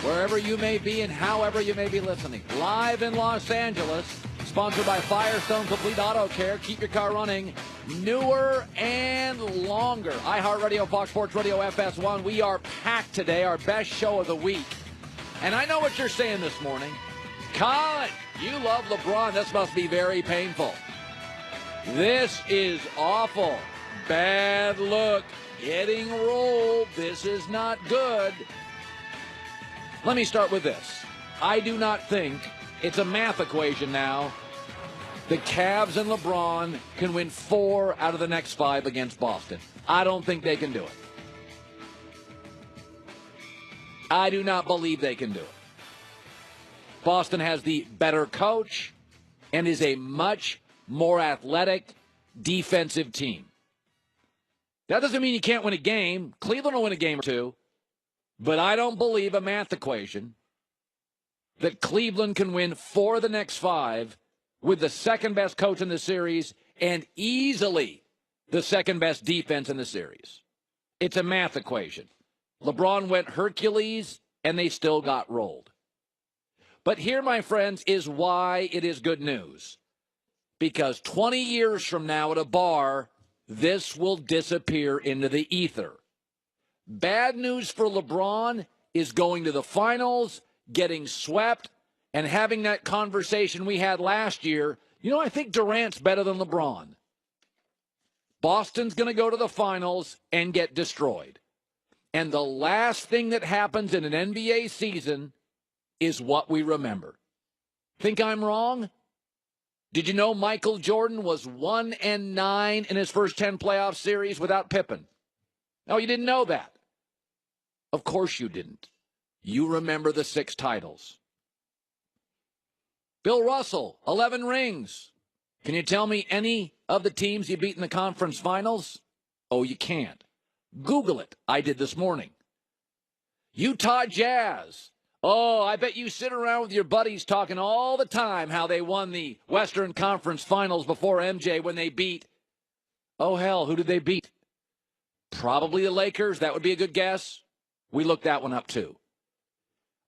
wherever you may be and however you may be listening. Live in Los Angeles, sponsored by Firestone Complete Auto Care. Keep your car running newer and longer. iHeartRadio, Fox Sports Radio, FS1. We are packed today, our best show of the week. And I know what you're saying this morning. Colin, you love LeBron. This must be very painful. This is awful. Bad look. Getting rolled. This is not good. Let me start with this. I do not think it's a math equation now. The Cavs and LeBron can win 4 out of the next 5 against Boston. I don't think they can do it. I do not believe they can do it. Boston has the better coach and is a much more athletic defensive team. That doesn't mean you can't win a game. Cleveland will win a game or two. But I don't believe a math equation that Cleveland can win 4 of the next 5 with the second-best coach in the series and easily the second-best defense in the series. It's a math equation. LeBron went Hercules, and they still got rolled. But here, my friends, is why it is good news. Because 20 years from now at a bar, this will disappear into the ether. Bad news for LeBron is going to the finals, getting swept, and having that conversation we had last year. You know, I think Durant's better than LeBron. Boston's going to go to the finals and get destroyed. And the last thing that happens in an NBA season is what we remember. Think I'm wrong? Did you know Michael Jordan was 1-9 in his first 10 playoff series without Pippen? Oh, you didn't know that? Of course you didn't. You remember the 6 titles. Bill Russell, 11 rings. Can you tell me any of the teams you beat in the conference finals? Oh, you can't. Google it. I did this morning. Utah Jazz. Oh, I bet you sit around with your buddies talking all the time how they won the Western Conference Finals before MJ when they beat, oh, hell, who did they beat? Probably the Lakers. That would be a good guess. We looked that one up, too.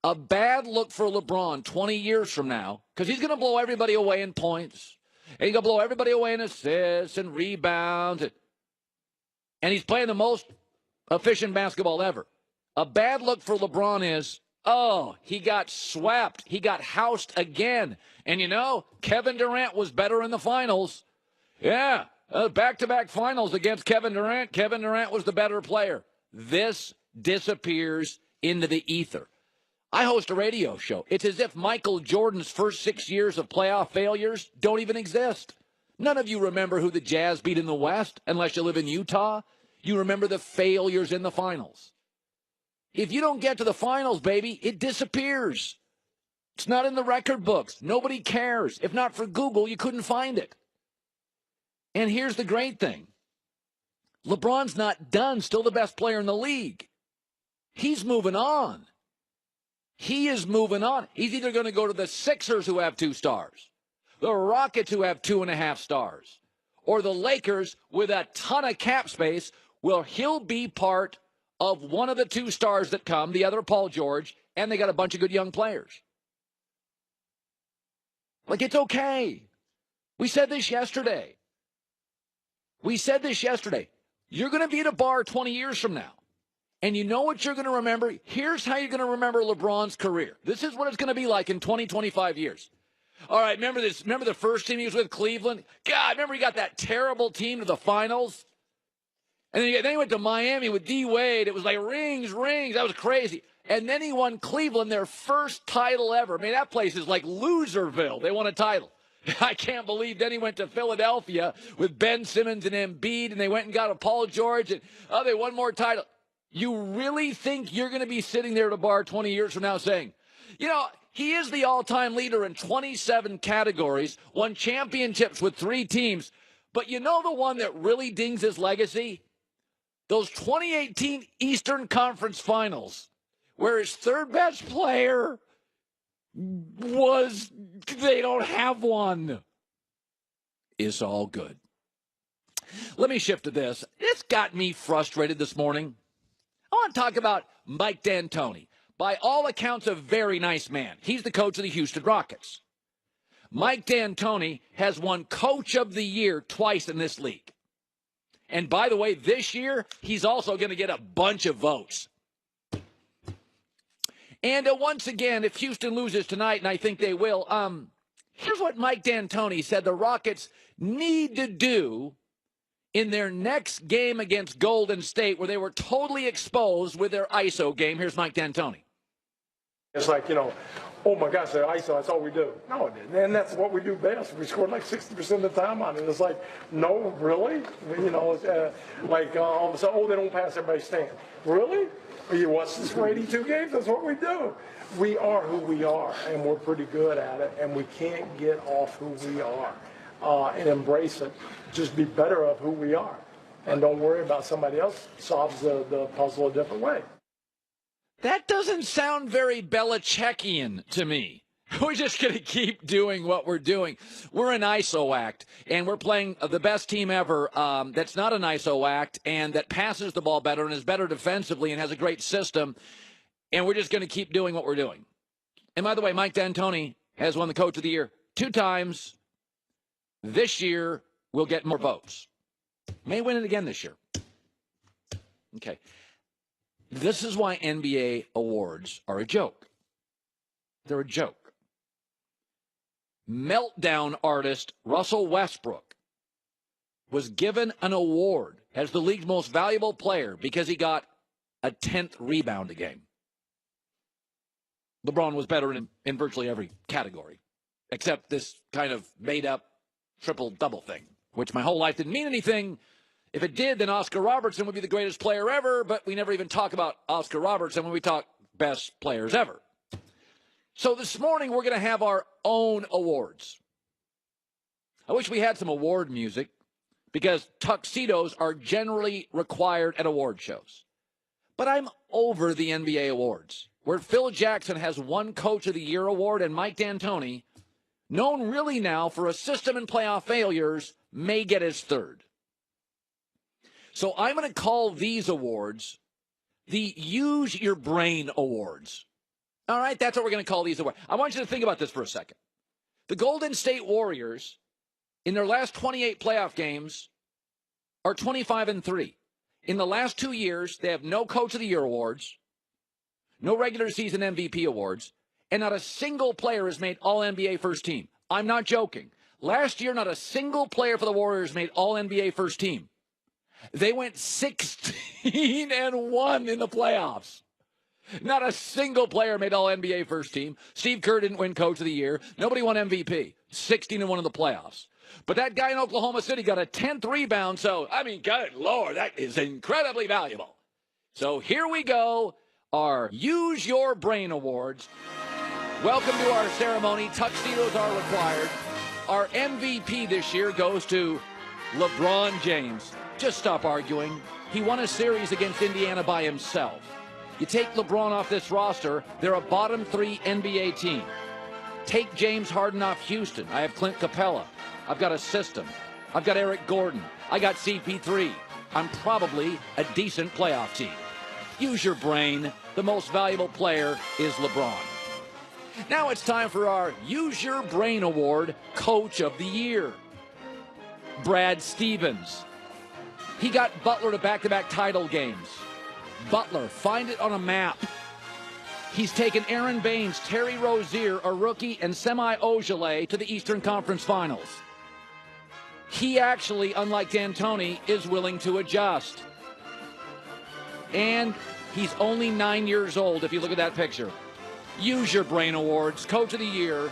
A bad look for LeBron 20 years from now, because he's going to blow everybody away in points, and he's going to blow everybody away in assists and rebounds, and he's playing the most efficient basketball ever. A bad look for LeBron is, oh, he got swept. He got housed again. And, you know, Kevin Durant was better in the finals. Yeah, back-to-back finals against Kevin Durant. Kevin Durant was the better player. This disappears into the ether. I host a radio show. It's as if Michael Jordan's first 6 years of playoff failures don't even exist. None of you remember who the Jazz beat in the West, unless you live in Utah. You remember the failures in the finals. If you don't get to the finals, baby, it disappears. It's not in the record books. Nobody cares. If not for Google, you couldn't find it. And here's the great thing. LeBron's not done, still the best player in the league. He's moving on. He is moving on. He's either going to go to the Sixers, who have 2 stars, the Rockets, who have 2.5 stars, or the Lakers with a ton of cap space. Well, he'll be part of one of the 2 stars that come, the other Paul George, and they got a bunch of good young players. Like, it's okay. We said this yesterday. You're going to be at a bar 20 years from now. And you know what you're going to remember? Here's how you're going to remember LeBron's career. This is what it's going to be like in 20, 25 years. All right, remember this? Remember the first team he was with, Cleveland? God, remember he got that terrible team to the finals? And then he went to Miami with D. Wade. It was like rings. That was crazy. And then he won Cleveland, their first title ever. I mean, that place is like Loserville. They won a title. I can't believe then he went to Philadelphia with Ben Simmons and Embiid, and they went and got a Paul George, and they won more title. You really think you're going to be sitting there at a bar 20 years from now saying, you know, he is the all-time leader in 27 categories, won championships with 3 teams, but you know the one that really dings his legacy? Those 2018 Eastern Conference Finals, where his third-best player was, they don't have one. It's all good. Let me shift to this. It's got me frustrated this morning. I want to talk about Mike D'Antoni. by all accounts, a very nice man. He's the coach of the Houston Rockets. Mike D'Antoni has won Coach of the Year twice in this league. And by the way, this year, he's also going to get a bunch of votes. And once again, if Houston loses tonight, and I think they will, here's what Mike D'Antoni said the Rockets need to do in their next game against Golden State, where they were totally exposed with their ISO game. Here's Mike D'Antoni. It's like, oh my gosh, they're ISO, that's all we do. No, and that's what we do best. We scored like 60% of the time on it. It's like, no, really? All of a sudden, oh, they don't pass, everybody stand. Really? You watch this for 82 games? That's what we do. We are who we are, and we're pretty good at it, and we can't get off who we are and embrace it. Just be better of who we are, and don't worry about somebody else solves the puzzle a different way. That doesn't sound very Belichickian to me. We're just going to keep doing what we're doing. We're an ISO act, and we're playing the best team ever that's not an ISO act and that passes the ball better and is better defensively and has a great system, and we're just going to keep doing what we're doing. And by the way, Mike D'Antoni has won the Coach of the Year 2 times. This year, we'll get more votes. May win it again this year. Okay. This is why NBA awards are a joke. They're a joke. Meltdown artist Russell Westbrook was given an award as the league's most valuable player because he got a 10th rebound a game. LeBron was better in virtually every category, except this kind of made-up triple-double thing, which my whole life didn't mean anything. If it did, then Oscar Robertson would be the greatest player ever, but we never even talk about Oscar Robertson when we talk best players ever. So this morning, we're going to have our own awards. I wish we had some award music, because tuxedos are generally required at award shows. But I'm over the NBA awards, where Phil Jackson has one Coach of the Year award, and Mike D'Antoni, known really now for a system and playoff failures, may get his third. So I'm going to call these awards the Use Your Brain Awards. All right, that's what we're going to call these awards. I want you to think about this for a second. The Golden State Warriors, in their last 28 playoff games, are 25-3. In the last 2 years, they have no Coach of the Year awards, no regular season MVP awards, and not a single player has made All-NBA first team. I'm not joking. Last year, not a single player for the Warriors made All-NBA first team. They went 16-1 in the playoffs. Not a single player made All-NBA first team. Steve Kerr didn't win Coach of the Year. Nobody won MVP. 16-1 in the playoffs. But that guy in Oklahoma City got a 10th rebound, so, good Lord, that is incredibly valuable. So here we go, our Use Your Brain Awards. Welcome to our ceremony. Tuxedos are required. Our MVP this year goes to LeBron James. Just stop arguing. He won a series against Indiana by himself. You take LeBron off this roster, they're a bottom 3 NBA team. Take James Harden off Houston. I have Clint Capella. I've got a system. I've got Eric Gordon. I got CP3. I'm probably a decent playoff team. Use your brain. The most valuable player is LeBron. Now it's time for our Use Your Brain Award, Coach of the Year. Brad Stevens. He got Butler to back-to-back title games. Butler, find it on a map. He's taken Aaron Baines, Terry Rozier, a rookie, and Semi Ojeleye to the Eastern Conference Finals. He actually, unlike D'Antoni, is willing to adjust. And he's only 9 years old, if you look at that picture. Use Your Brain Awards, Coach of the Year,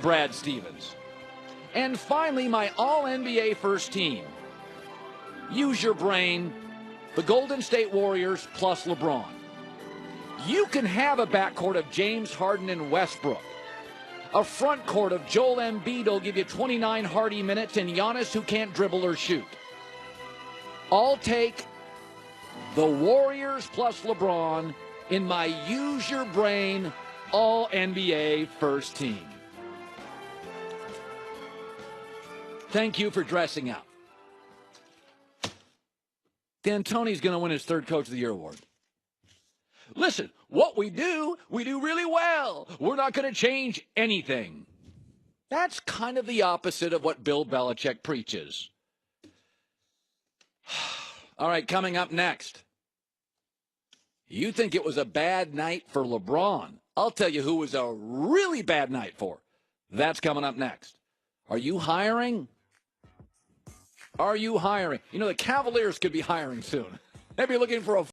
Brad Stevens. And finally, my All-NBA first team. Use your brain, the Golden State Warriors plus LeBron. You can have a backcourt of James Harden and Westbrook. A front court of Joel Embiid will give you 29 Hardy minutes and Giannis who can't dribble or shoot. I'll take the Warriors plus LeBron in my Use Your Brain All-NBA first team. Thank you for dressing up. D'Antoni's going to win his third Coach of the Year award. Listen, what we do really well. We're not going to change anything. That's kind of the opposite of what Bill Belichick preaches. All right, coming up next. You think it was a bad night for LeBron? I'll tell you who was a really bad night for. That's coming up next. Are you hiring? Are you hiring? You know, the Cavaliers could be hiring soon. They'd be looking for a